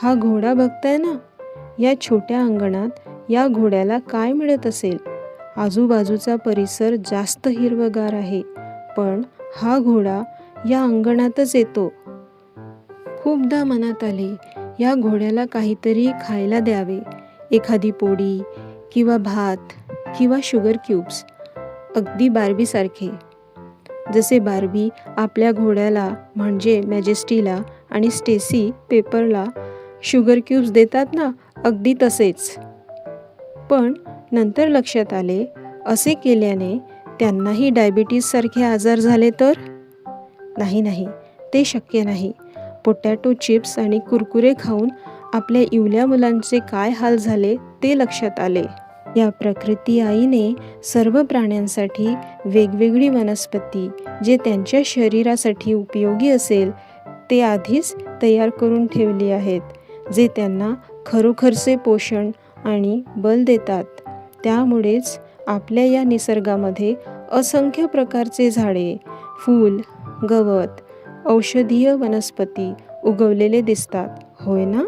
हा घोडा बघताय ना? या छोट्या अंगणात या घोड्याला काय मिळत असेल? आजूबाजूचा परिसर जास्त हिरवगार आहे, पण हा घोडा या अंगणातच येतो. खूपदा मनात आले, या घोड्याला काहीतरी खायला द्यावे. एखादी पोळी किंवा भात किंवा शुगर क्यूब्स. अगदी बार्बीसारखे. जसे बार्बी आपल्या घोड्याला म्हणजे मॅजेस्टीला आणि स्टेसी पेपरला शुगर क्यूब्स देतात ना, अगदी तसेच. पण नंतर लक्षात आले, असे केल्याने त्यांनाही डायबिटीजसारखे आजार झाले तर? नाही, ते शक्य नाही. पोटॅटो चिप्स आणि कुरकुरे खाऊन आपल्या इवल्या मुलांचे काय हाल झाले ते लक्षात आले. या प्रकृती आईने सर्व प्राण्यांसाठी वेगवेगळी वनस्पती, जे त्यांच्या शरीरासाठी उपयोगी असेल ते आधीच तयार करून ठेवली आहेत, जे त्यांना खरोखरचे पोषण आणि बल देतात. त्यामुळेच आपल्या या निसर्गामध्ये असंख्य प्रकारचे झाडे, फूल, गवत, औषधीय वनस्पती उगवलेले दिसतात, होय ना?